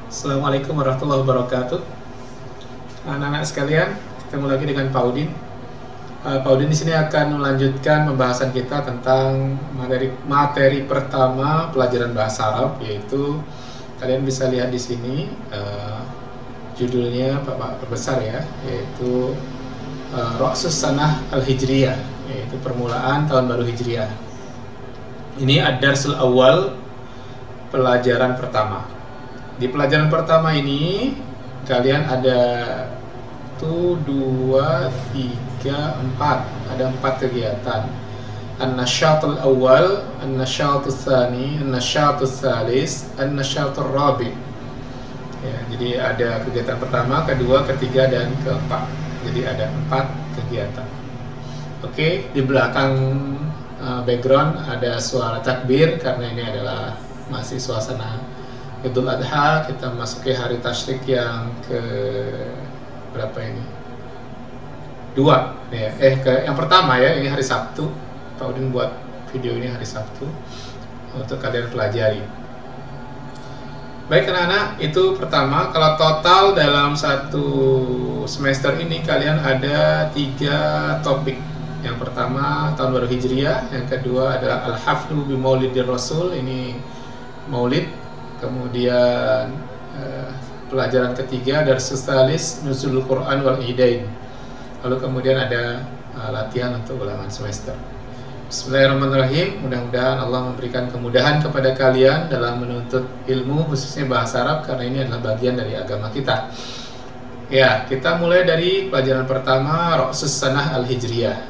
Assalamualaikum warahmatullahi wabarakatuh. Anak-anak sekalian, ketemu lagi dengan Pak Udin. Pak Udin di sini akan melanjutkan pembahasan kita tentang materi pertama pelajaran bahasa Arab, yaitu kalian bisa lihat di sini judulnya Pak Besar ya, yaitu Ra'sus Sanah Al-Hijriyah, yaitu permulaan tahun baru Hijriah. Ini ad-darsul awal, pelajaran pertama. Di pelajaran pertama ini kalian ada 1, 2, 3, 4. Ada 4 kegiatan. An-nasyatul awal, an-nasyatul tsani, an-nasyatul tsalis, an-nasyatul rabi. Ya, jadi ada kegiatan pertama, kedua, ketiga, dan keempat. Jadi ada 4 kegiatan. Oke, di belakang background ada suara takbir karena ini adalah masih suasana Idul Adha. Kita masuki hari tasyrik yang ke berapa ini? 2 ya. Yang pertama ya, ini hari Sabtu. Pak Udin buat video ini hari Sabtu untuk kalian pelajari. Baik anak-anak, itu pertama. Kalau total dalam satu semester ini kalian ada 3 topik. Yang pertama tahun baru Hijriah, yang kedua adalah Al-Haflu bi Maulidir Rasul, ini Maulid. Kemudian pelajaran ketiga dari Darsus Nuzulul Quran wal Idain. Lalu kemudian ada latihan untuk ulangan semester. Bismillahirrahmanirrahim. Mudah-mudahan Allah memberikan kemudahan kepada kalian dalam menuntut ilmu, khususnya bahasa Arab, karena ini adalah bagian dari agama kita. Ya, kita mulai dari pelajaran pertama, Ra'sus Sanah Al-Hijriyah.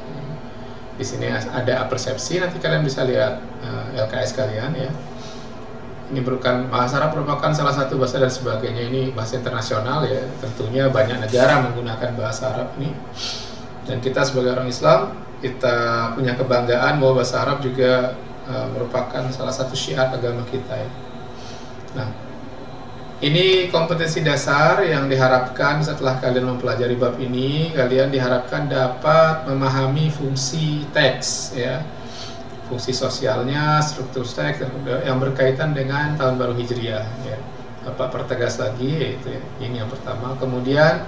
Di sini ada persepsi, nanti kalian bisa lihat LKS kalian ya. Ini merupakan bahasa Arab, merupakan salah satu bahasa dan sebagainya, ini bahasa internasional ya. Tentunya banyak negara menggunakan bahasa Arab ini. Dan kita sebagai orang Islam, kita punya kebanggaan bahwa bahasa Arab juga merupakan salah satu syiar agama kita ya. Nah, ini kompetensi dasar yang diharapkan setelah kalian mempelajari bab ini, kalian diharapkan dapat memahami fungsi teks ya. Fungsi sosialnya, struktur teks yang berkaitan dengan tahun baru Hijriah ya. Bapak pertegas lagi, yaitu ya, ini yang pertama. Kemudian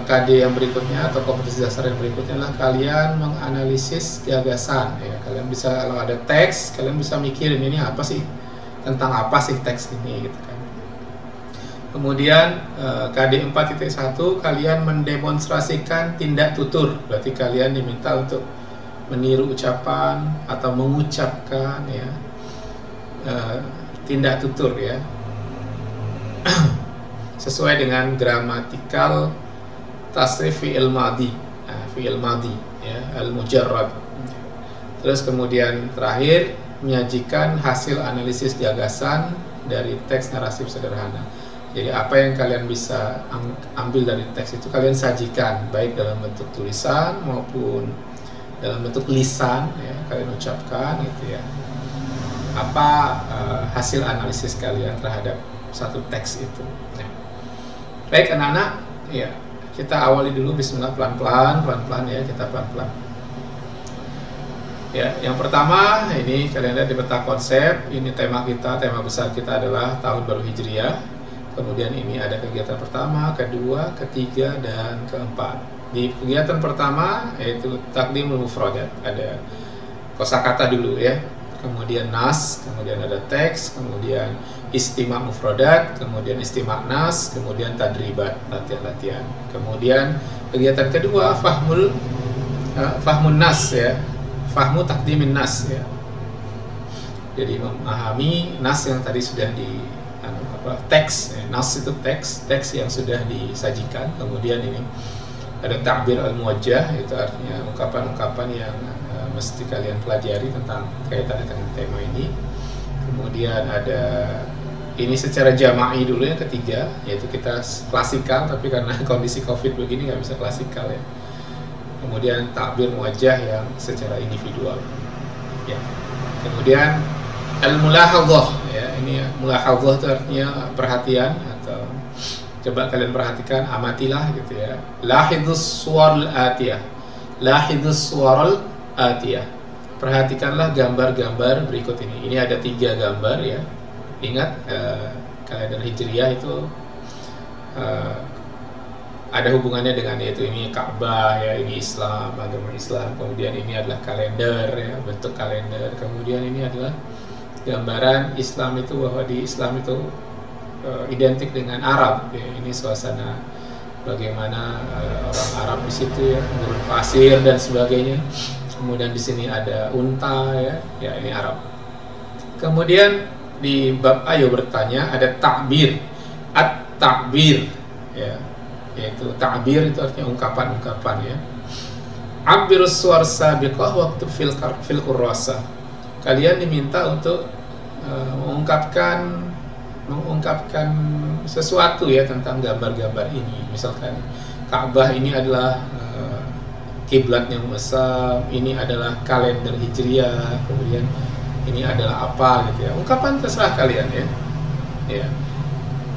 KD yang berikutnya atau kompetensi dasar yang berikutnya adalah kalian menganalisis gagasan ya. Kalian bisa, kalau ada teks, kalian bisa mikirin ini apa sih, tentang apa sih teks ini gitu kan. Kemudian KD 4.1 kalian mendemonstrasikan tindak tutur. Berarti kalian diminta untuk meniru ucapan atau mengucapkan ya, tindak tutur ya, sesuai dengan gramatikal tasrif fi'il madhi, fi'il madhi ya, al-mujarrad. Terus kemudian terakhir menyajikan hasil analisis gagasan dari teks narasif sederhana. Jadi apa yang kalian bisa ambil dari teks itu kalian sajikan, baik dalam bentuk tulisan maupun dalam bentuk lisan ya, kalian ucapkan gitu ya, apa hasil analisis kalian terhadap satu teks itu ya. Baik anak-anak ya, kita awali dulu bismillah, pelan-pelan ya, kita pelan-pelan ya. Yang pertama ini kalian lihat di peta konsep, ini tema kita, tema besar kita adalah tahun baru Hijriah. Kemudian ini ada kegiatan pertama, kedua, ketiga, dan keempat. Di kegiatan pertama yaitu takdimul mufradat, ada kosakata dulu ya, kemudian nas, kemudian ada teks, kemudian istima' mufradat, kemudian istima' nas, kemudian tadribat, latihan-latihan. Kemudian kegiatan kedua fahmun nas ya, fahmu takdimin nas ya. Jadi memahami nas yang tadi sudah di teks ya. Nas itu teks yang sudah disajikan. Kemudian ini ada ta'bir al-muwajjah, itu artinya ungkapan-ungkapan yang mesti kalian pelajari tentang kaitannya dengan tema ini. Kemudian ada ini secara jama'i dulu yang ketiga, yaitu kita klasikal, tapi karena kondisi COVID begini nggak bisa klasikal ya. Kemudian ta'bir muwajjah yang secara individual ya. Kemudian al-mulahadhah ya, ini mulahadhah itu artinya perhatian, atau coba kalian perhatikan, amatilah gitu ya. Lahidus suwarul atiyah, lahidus suwarul atiyah, perhatikanlah gambar-gambar berikut ini. Ini ada 3 gambar ya. Ingat kalender Hijriah itu ada hubungannya dengan yaitu ini Ka'bah ya, ini Islam, agama Islam. Kemudian ini adalah kalender ya, bentuk kalender. Kemudian ini adalah gambaran Islam itu, bahwa di Islam itu identik dengan Arab ya. Ini suasana bagaimana orang Arab di situ ya, gurun pasir dan sebagainya. Kemudian di sini ada unta ya, ya ini Arab. Kemudian di bab ayo bertanya ada takbir, at-takbir ya, yaitu ta'bir itu artinya ungkapan-ungkapan ya. Abirus suwar sabiqah waktu fil kurrasa. Kalian diminta untuk mengungkapkan sesuatu ya tentang gambar-gambar ini. Misalkan Ka'bah ini adalah kiblatnya Musab, ini adalah kalender Hijriah, kemudian ini adalah apa gitu ya. Ungkapan terserah kalian ya. Ya.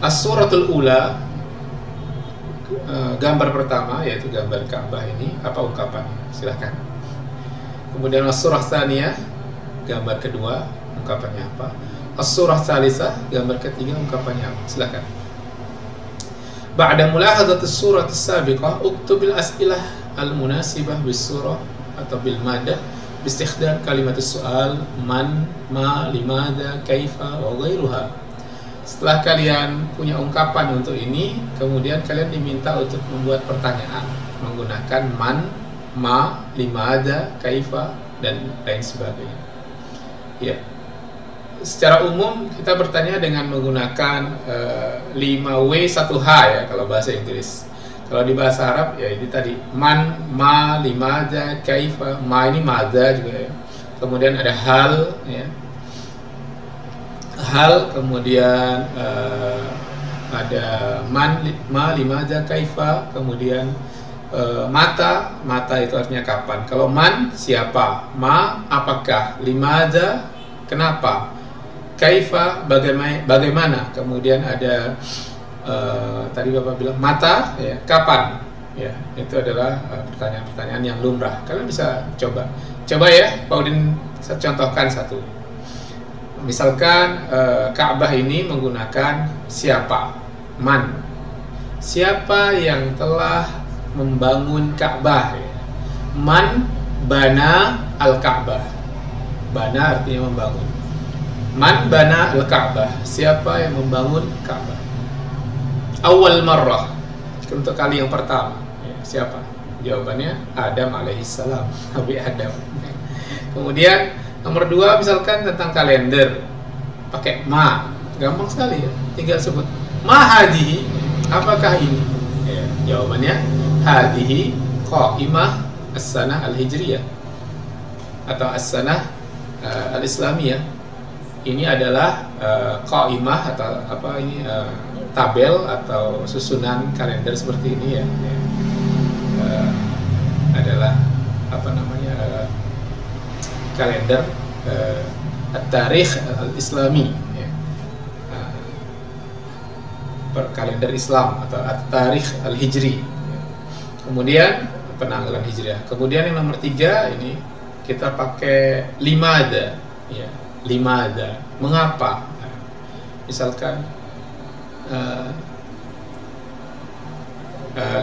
As-suratul ula, gambar pertama yaitu gambar Ka'bah ini, apa ungkapannya? Silahkan. Kemudian as-surah tsaniyah, gambar kedua, ungkapannya apa? As-surah tsalisah, gambar ketiga, ungkapannya apa? Silahkan. Ba'da mulahadzati as-surah as-sabiqah uktubil as'ilah al-munasibah bis-surah atau bil madah bistikhdam kalimat as-su'al man, ma, limadha, kaifa wa ghairuha. Setelah kalian punya ungkapan untuk ini, kemudian kalian diminta untuk membuat pertanyaan menggunakan man, ma, limadha, kaifa, dan lain sebagainya. Ya, secara umum kita bertanya dengan menggunakan 5W 1H ya kalau bahasa Inggris. Kalau di bahasa Arab ya ini tadi man, ma, limadha, kaifa. Ma ini madha juga ya. Kemudian ada hal ya. Hal, kemudian ada man, ma, limadha, kaifa, kemudian mata itu artinya kapan. Kalau man siapa, ma apakah, limadha kenapa, kaifa bagaimana. Kemudian ada tadi Bapak bilang mata ya, kapan ya. Itu adalah pertanyaan-pertanyaan yang lumrah. Kalian bisa coba ya Pak Udin, saya contohkan satu. Misalkan Ka'bah ini menggunakan siapa, man, siapa yang telah membangun Ka'bah ya. Man bana al-Ka'bah, bana artinya membangun. Man bana al-Ka'bah, siapa yang membangun Ka'bah. Awal marrah, untuk kali yang pertama ya, siapa? Jawabannya Adam alaihissalam, Nabi Adam. Kemudian nomor 2 misalkan tentang kalender, pakai ma, gampang sekali ya, tinggal sebut ma hadihi, apakah ini ya, jawabannya hadihi qaimah as-sanah al-hijriyah atau as-sanah al-islamiyah. Ini adalah qaimah atau apa ini, tabel atau susunan kalender seperti ini ya, adalah apa namanya, kalender at-tarikh al-islami ya. Kalender Islam atau at-tarikh al-hijri ya. Kemudian penanggalan hijriah. Kemudian yang nomor 3 ini kita pakai limada ya. Limada, mengapa nah, misalkan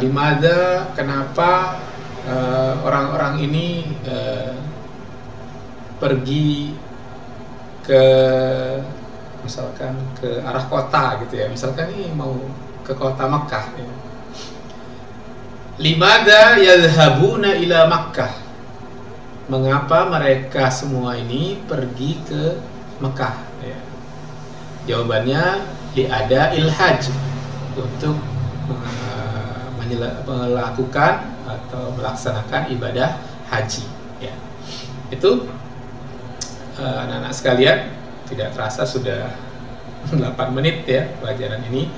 limada, kenapa orang-orang ini pergi ke misalkan ke arah kota gitu ya, misalkan ini mau ke kota Makkah ya. Limada yadhhabuna ila Makkah, mengapa mereka semua ini pergi ke Mekah ya. Jawabannya ada ilhaj, untuk melakukan atau melaksanakan ibadah haji ya. Itu anak-anak sekalian, tidak terasa sudah 8 menit ya pelajaran ini.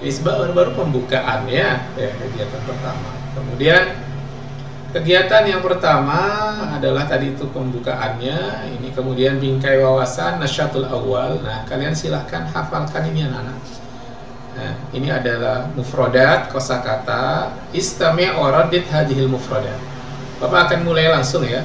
Ini baru pembukaannya ya, kegiatan pertama. Kemudian kegiatan yang pertama adalah tadi itu pembukaannya. Ini kemudian bingkai wawasan nasyatul awal. Nah, kalian silahkan hafalkan ini anak-anak. Nah, ini adalah mufrodat, kosakata. Istami' waradid hadhil mufrodat. Bapak akan mulai langsung ya.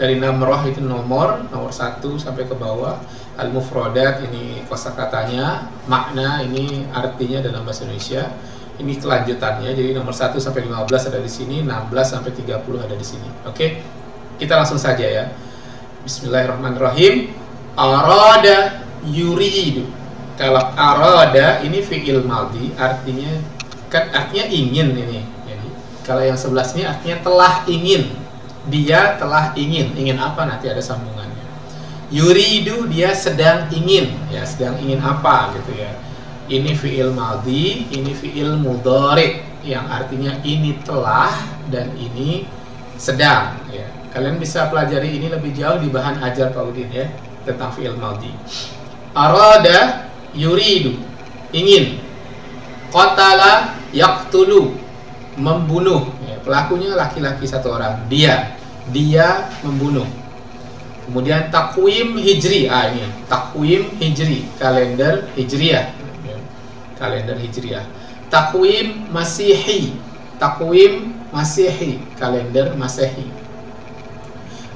Dari namroh itu nomor 1 sampai ke bawah. Al-mufradat ini kosakatanya, makna ini artinya dalam bahasa Indonesia. Ini kelanjutannya, jadi nomor 1 sampai 15 ada di sini, 16 sampai 30 ada di sini. Oke, kita langsung saja ya. Bismillahirrahmanirrahim. Arada yuridu. Kalau arada ini fi'il madhi, artinya ingin ini. Jadi kalau yang 11 ini artinya telah ingin. Dia telah ingin apa, nanti ada sambungannya. Yuridu, dia sedang ingin, ya sedang ingin apa gitu ya. Ini fi'il madhi, ini fi'il mudhari, yang artinya ini telah dan ini sedang ya. Kalian bisa pelajari ini lebih jauh di bahan ajar Pak Udin ya, tentang fi'il madhi. Arada yuridu, ingin. Qatala yaqtulu, membunuh ya. Pelakunya laki-laki satu orang, dia membunuh. Kemudian takwim hijri, ini takwim hijri, kalender hijriah ya. Kalender hijriah. Takwim masihi, kalender masehi.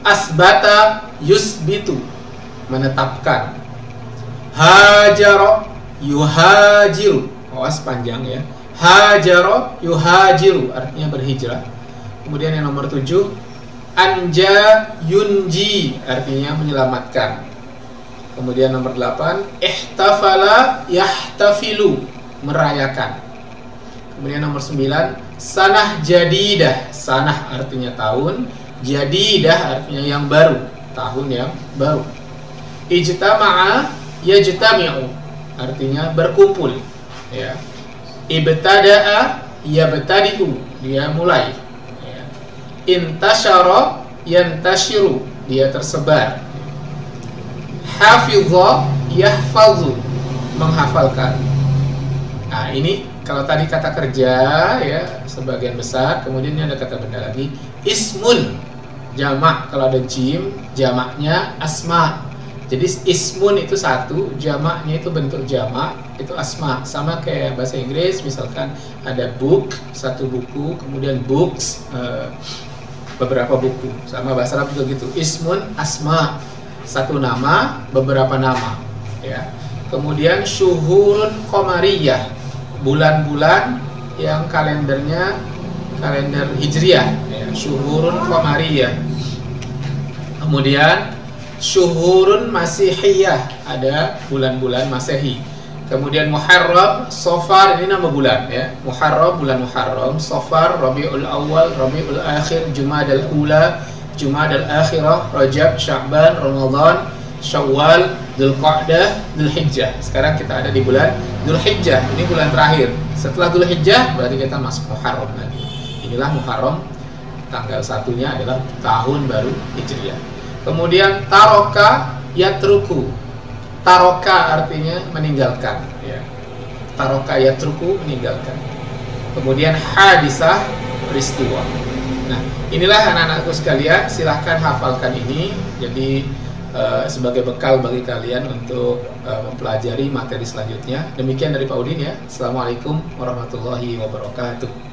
Asbata yusbitu, menetapkan. Hajaro yuhajiru, awas panjang ya. Hajaro yuhajiru, artinya berhijrah. Kemudian yang nomor 7, anja yunji, artinya menyelamatkan. Kemudian nomor 8, ihtafala yahtafilu, merayakan. Kemudian nomor 9, sanah jadidah, sanah artinya tahun, jadidah artinya yang baru, tahun yang baru. Ijtama'a yajtami'u, artinya berkumpul ya. Ibtada'a yabtadi'u, dia mulai. Intasyara yantashiru, dia tersebar. Hafidha yahfazu, menghafalkan. Nah ini kalau tadi kata kerja ya sebagian besar, kemudian ini ada kata benda lagi. Ismun, jamak, kalau ada jim jamaknya asma. Jadi ismun itu satu, jamaknya itu bentuk jamak, itu asma. Sama kayak bahasa Inggris, misalkan ada book, satu buku, kemudian books, beberapa buku. Sama bahasa Arab juga gitu. Ismun asma, satu nama, beberapa nama ya. Kemudian syuhurun qamariyah, bulan-bulan yang kalendernya kalender hijriah ya. Syuhurun qamariyah. Kemudian syuhurun masihiyah, ada bulan-bulan masehi. Kemudian Muharram, Safar, ini nama bulan ya. Muharram, bulan Muharram, Safar, Rabiul Awal, Rabiul Akhir, Jumadal Ula, Jumadal Akhirah, Rajab, Sya'ban, Ramadan, Syawal, Dzulqa'dah, Dzulhijjah. Sekarang kita ada di bulan Dzulhijjah. Ini bulan terakhir. Setelah Dzulhijjah berarti kita masuk Muharram lagi. Inilah Muharram, tanggal 1-nya adalah tahun baru Hijriah. Kemudian taroka yatruku. Taroka artinya meninggalkan ya. Taroka yatruku, meninggalkan. Kemudian hadisah, peristiwa. Nah inilah anak-anakku sekalian, silahkan hafalkan ini. Jadi sebagai bekal bagi kalian untuk mempelajari materi selanjutnya. Demikian dari Pak Udin ya. Assalamualaikum warahmatullahi wabarakatuh.